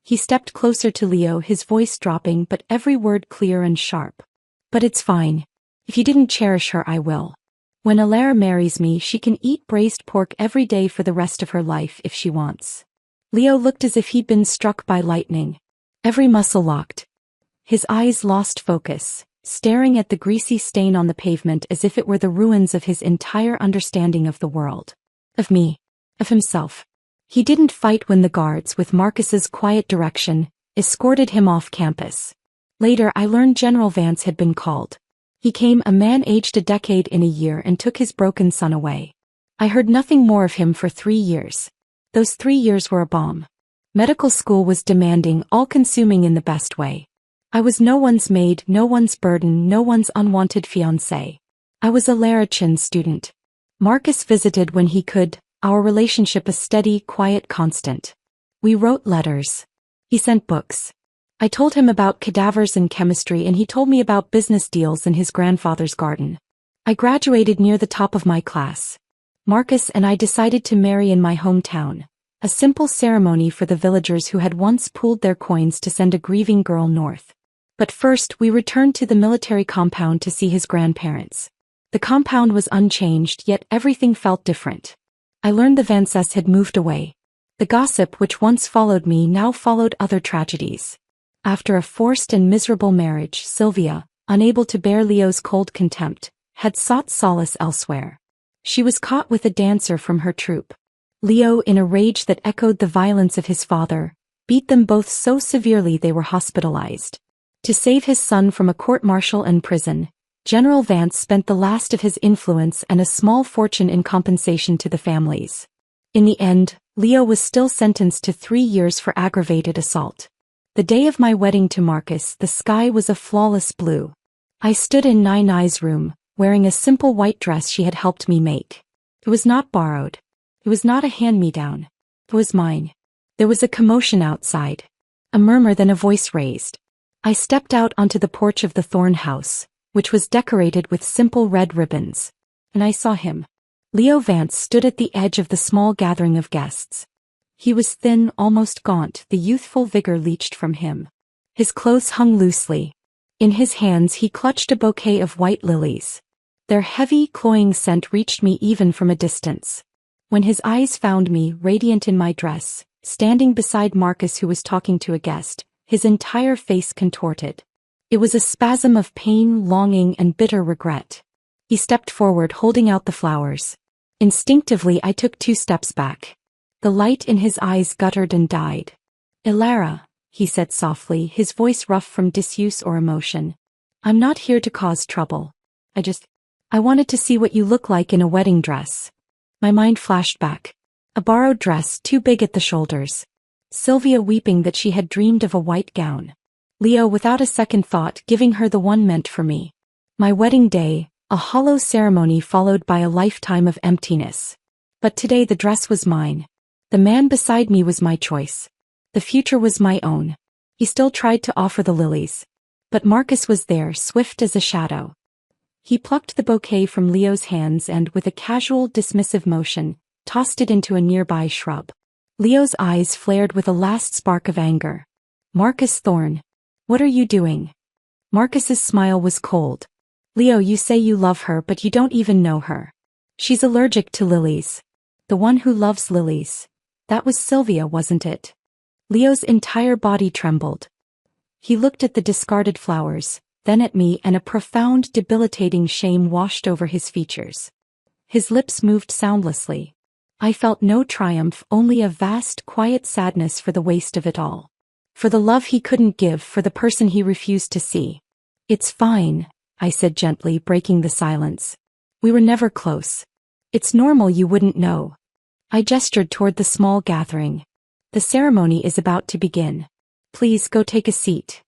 He stepped closer to Leo, his voice dropping but every word clear and sharp. But it's fine. If you didn't cherish her, I will. When Alara marries me, she can eat braised pork every day for the rest of her life if she wants. Leo looked as if he'd been struck by lightning. Every muscle locked. His eyes lost focus, staring at the greasy stain on the pavement as if it were the ruins of his entire understanding of the world. Of me. Of himself. He didn't fight when the guards, with Marcus's quiet direction, escorted him off campus. Later I learned General Vance had been called. He came, a man aged a decade in a year, and took his broken son away. I heard nothing more of him for 3 years. Those 3 years were a bomb. Medical school was demanding, all-consuming in the best way. I was no one's maid, no one's burden, no one's unwanted fiancé. I was a Larachin student. Marcus visited when he could, our relationship a steady, quiet constant. We wrote letters. He sent books. I told him about cadavers and chemistry, and he told me about business deals in his grandfather's garden. I graduated near the top of my class. Marcus and I decided to marry in my hometown, a simple ceremony for the villagers who had once pooled their coins to send a grieving girl north. But first we returned to the military compound to see his grandparents. The compound was unchanged, yet everything felt different. I learned the Vances had moved away. The gossip which once followed me now followed other tragedies. After a forced and miserable marriage, Sylvia, unable to bear Leo's cold contempt, had sought solace elsewhere. She was caught with a dancer from her troupe. Leo, in a rage that echoed the violence of his father, beat them both so severely they were hospitalized. To save his son from a court-martial and prison, General Vance spent the last of his influence and a small fortune in compensation to the families. In the end, Leo was still sentenced to 3 years for aggravated assault. The day of my wedding to Marcus, the sky was a flawless blue. I stood in Nai's room, wearing a simple white dress she had helped me make. It was not borrowed. It was not a hand-me-down. It was mine. There was a commotion outside. A murmur, then a voice raised. I stepped out onto the porch of the Thorn house, which was decorated with simple red ribbons. And I saw him. Leo Vance stood at the edge of the small gathering of guests. He was thin, almost gaunt, the youthful vigor leached from him. His clothes hung loosely. In his hands he clutched a bouquet of white lilies. Their heavy, cloying scent reached me even from a distance. When his eyes found me, radiant in my dress, standing beside Marcus who was talking to a guest, his entire face contorted. It was a spasm of pain, longing, and bitter regret. He stepped forward, holding out the flowers. Instinctively I took 2 steps back. The light in his eyes guttered and died. "Ilara," he said softly, his voice rough from disuse or emotion. "I'm not here to cause trouble. I wanted to see what you look like in a wedding dress." My mind flashed back. A borrowed dress, too big at the shoulders. Sylvia weeping that she had dreamed of a white gown. Leo, without a second thought, giving her the one meant for me. My wedding day, a hollow ceremony followed by a lifetime of emptiness. But today the dress was mine. The man beside me was my choice. The future was my own. He still tried to offer the lilies. But Marcus was there, swift as a shadow. He plucked the bouquet from Leo's hands and, with a casual, dismissive motion, tossed it into a nearby shrub. Leo's eyes flared with a last spark of anger. "Marcus Thorne, what are you doing?" Marcus's smile was cold. "Leo, you say you love her, but you don't even know her. She's allergic to lilies. The one who loves lilies. That was Sylvia, wasn't it?" Leo's entire body trembled. He looked at the discarded flowers, then at me, and a profound, debilitating shame washed over his features. His lips moved soundlessly. I felt no triumph, only a vast, quiet sadness for the waste of it all. For the love he couldn't give, for the person he refused to see. "It's fine," I said gently, breaking the silence. "We were never close. It's normal you wouldn't know." I gestured toward the small gathering. "The ceremony is about to begin. Please go take a seat."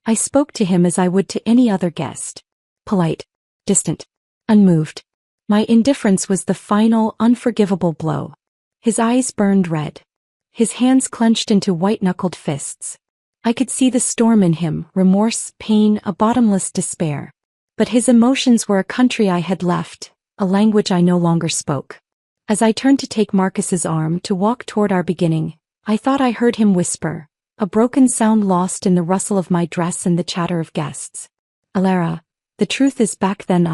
I spoke to him as I would to any other guest. Polite, distant, unmoved. My indifference was the final, unforgivable blow. His eyes burned red. His hands clenched into white-knuckled fists. I could see the storm in him, remorse, pain, a bottomless despair. But his emotions were a country I had left, a language I no longer spoke. As I turned to take Marcus's arm to walk toward our beginning, I thought I heard him whisper, a broken sound lost in the rustle of my dress and the chatter of guests. "Ilara, the truth is back then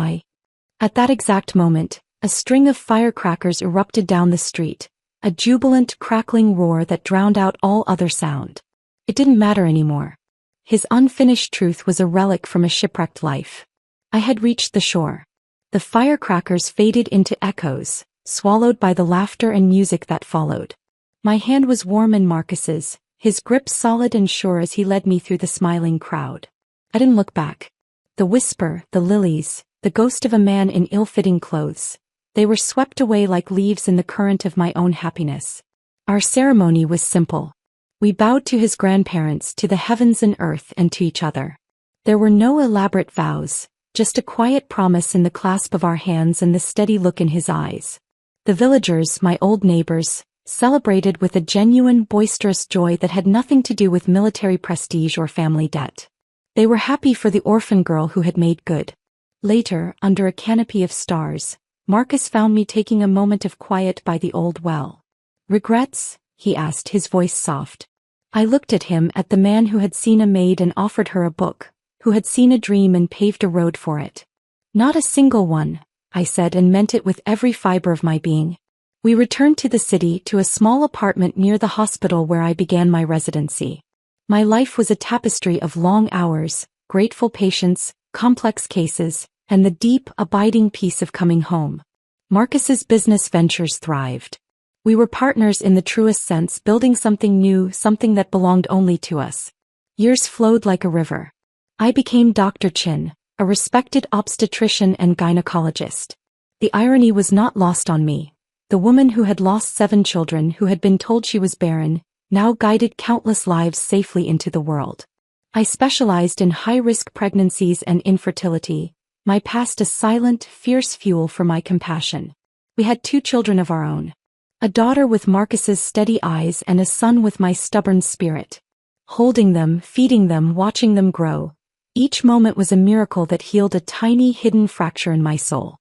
At that exact moment, a string of firecrackers erupted down the street, a jubilant, crackling roar that drowned out all other sound. It didn't matter anymore. His unfinished truth was a relic from a shipwrecked life. I had reached the shore. The firecrackers faded into echoes, swallowed by the laughter and music that followed. My hand was warm in Marcus's, his grip solid and sure as he led me through the smiling crowd. I didn't look back. The whisper, the lilies, the ghost of a man in ill-fitting clothes. They were swept away like leaves in the current of my own happiness. Our ceremony was simple. We bowed to his grandparents, to the heavens and earth, and to each other. There were no elaborate vows, just a quiet promise in the clasp of our hands and the steady look in his eyes. The villagers, my old neighbors, celebrated with a genuine, boisterous joy that had nothing to do with military prestige or family debt. They were happy for the orphan girl who had made good. Later, under a canopy of stars, Marcus found me taking a moment of quiet by the old well. "Regrets?" he asked, his voice soft. I looked at him, at the man who had seen a maid and offered her a book, who had seen a dream and paved a road for it. "Not a single one," I said, and meant it with every fiber of my being. We returned to the city, to a small apartment near the hospital where I began my residency. My life was a tapestry of long hours, grateful patience, complex cases, and the deep, abiding peace of coming home. Marcus's business ventures thrived. We were partners in the truest sense, building something new, something that belonged only to us. Years flowed like a river. I became Dr. Chin, a respected obstetrician and gynecologist. The irony was not lost on me. The woman who had lost 7 children, who had been told she was barren, now guided countless lives safely into the world. I specialized in high-risk pregnancies and infertility, my past a silent, fierce fuel for my compassion. We had 2 children of our own. A daughter with Marcus's steady eyes and a son with my stubborn spirit. Holding them, feeding them, watching them grow. Each moment was a miracle that healed a tiny hidden fracture in my soul.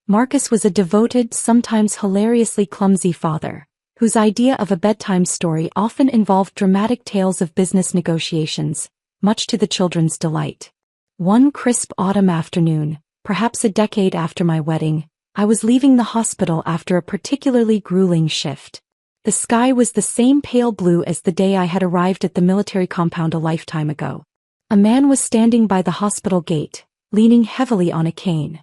Marcus was a devoted, sometimes hilariously clumsy father, whose idea of a bedtime story often involved dramatic tales of business negotiations, much to the children's delight. One crisp autumn afternoon, perhaps a decade after my wedding, I was leaving the hospital after a particularly grueling shift. The sky was the same pale blue as the day I had arrived at the military compound a lifetime ago. A man was standing by the hospital gate, leaning heavily on a cane.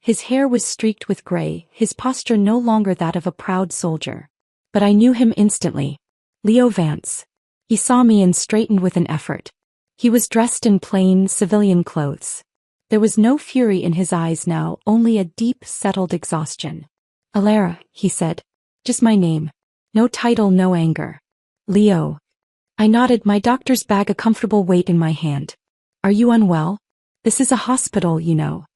His hair was streaked with gray, his posture no longer that of a proud soldier. But I knew him instantly. Leo Vance. He saw me and straightened with an effort. He was dressed in plain, civilian clothes. There was no fury in his eyes now, only a deep, settled exhaustion. Alara, he said. Just my name. No title, no anger. Leo. I nodded, my doctor's bag a comfortable weight in my hand. Are you unwell? This is a hospital, you know.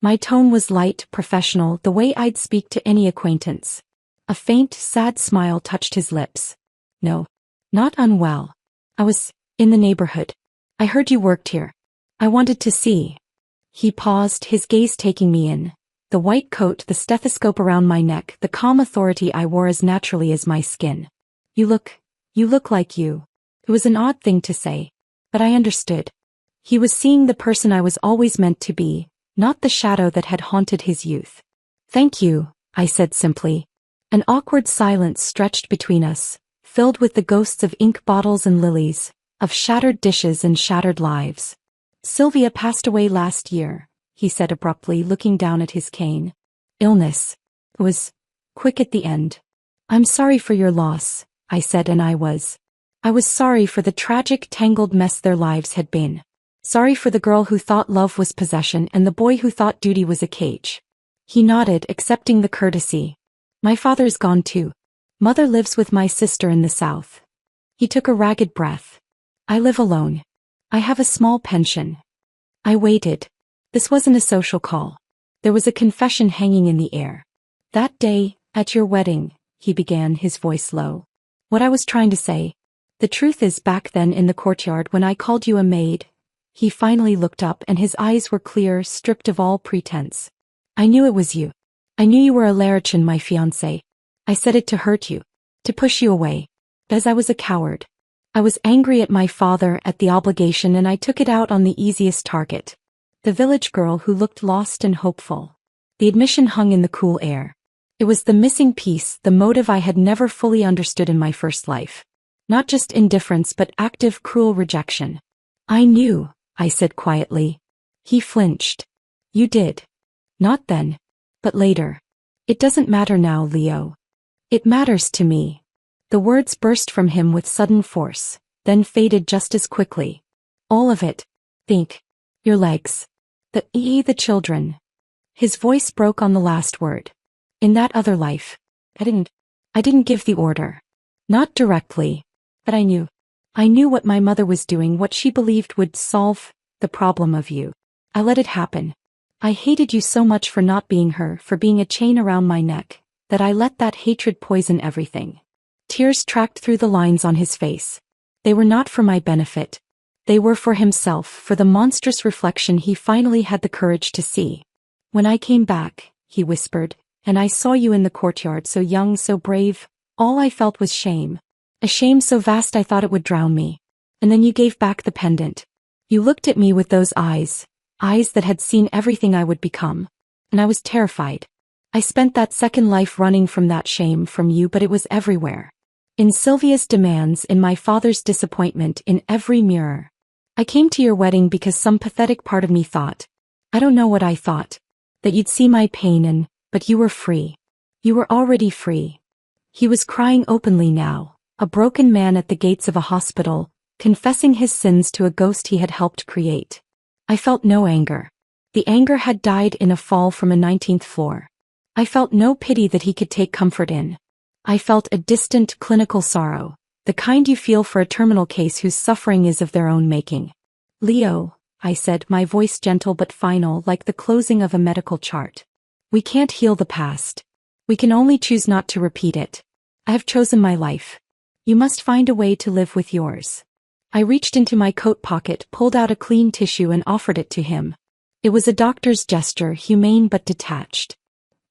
My tone was light, professional, the way I'd speak to any acquaintance. A faint, sad smile touched his lips. No. Not unwell. I was in the neighborhood. I heard you worked here. I wanted to see. He paused, his gaze taking me in. The white coat, the stethoscope around my neck, the calm authority I wore as naturally as my skin. You look like you. It was an odd thing to say. But I understood. He was seeing the person I was always meant to be, not the shadow that had haunted his youth. Thank you, I said simply. An awkward silence stretched between us, filled with the ghosts of ink bottles and lilies, of shattered dishes and shattered lives. Sylvia passed away last year, he said abruptly, looking down at his cane. Illness. It was quick at the end. I'm sorry for your loss, I said, and I was sorry for the tragic, tangled mess their lives had been. Sorry for the girl who thought love was possession and the boy who thought duty was a cage. He nodded, accepting the courtesy. My father is gone too. Mother lives with my sister in the south. He took a ragged breath. I live alone. I have a small pension. I waited. This wasn't a social call. There was a confession hanging in the air. That day, at your wedding, he began, his voice low. What I was trying to say. The truth is, back then in the courtyard when I called you a maid, he finally looked up and his eyes were clear, stripped of all pretense. I knew it was you. I knew you were a Larachin, my fiancé. I said it to hurt you, to push you away. As I was a coward. I was angry at my father, at the obligation, and I took it out on the easiest target. The village girl who looked lost and hopeful. The admission hung in the cool air. It was the missing piece, the motive I had never fully understood in my first life. Not just indifference but active, cruel rejection. I knew, I said quietly. He flinched. You did. Not then. But later. It doesn't matter now, Leo. It matters to me. The words burst from him with sudden force, then faded just as quickly. All of it. Think. Your legs. The children. His voice broke on the last word. In that other life. I didn't give the order. Not directly. But I knew. I knew what my mother was doing, what she believed would solve the problem of you. I let it happen. I hated you so much for not being her, for being a chain around my neck, that I let that hatred poison everything. Tears tracked through the lines on his face. They were not for my benefit. They were for himself, for the monstrous reflection he finally had the courage to see. When I came back, he whispered, and I saw you in the courtyard, so young, so brave, all I felt was shame. A shame so vast I thought it would drown me. And then you gave back the pendant. You looked at me with those eyes that had seen everything I would become. And I was terrified. I spent that second life running from that shame, from you, but it was everywhere. In Sylvia's demands, in my father's disappointment, in every mirror. I came to your wedding because some pathetic part of me thought. I don't know what I thought. That you'd see my pain but you were free. You were already free. He was crying openly now. A broken man at the gates of a hospital, confessing his sins to a ghost he had helped create. I felt no anger. The anger had died in a fall from a 19th floor. I felt no pity that he could take comfort in. I felt a distant, clinical sorrow, the kind you feel for a terminal case whose suffering is of their own making. Leo, I said, my voice gentle but final like the closing of a medical chart. We can't heal the past. We can only choose not to repeat it. I have chosen my life. You must find a way to live with yours. I reached into my coat pocket, pulled out a clean tissue and offered it to him. It was a doctor's gesture, humane but detached.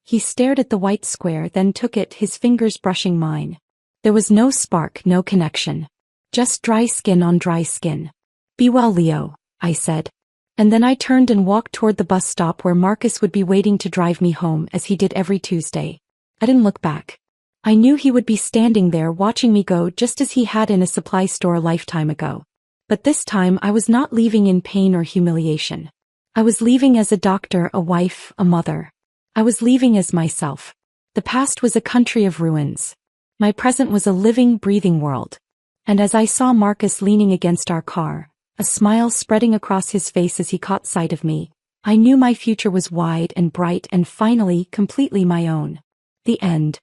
He stared at the white square, then took it, his fingers brushing mine. There was no spark, no connection. Just dry skin on dry skin. Be well, Leo, I said. And then I turned and walked toward the bus stop where Marcus would be waiting to drive me home as he did every Tuesday. I didn't look back. I knew he would be standing there watching me go just as he had in a supply store a lifetime ago. But this time I was not leaving in pain or humiliation. I was leaving as a doctor, a wife, a mother. I was leaving as myself. The past was a country of ruins. My present was a living, breathing world. And as I saw Marcus leaning against our car, a smile spreading across his face as he caught sight of me, I knew my future was wide and bright and finally completely my own. The end.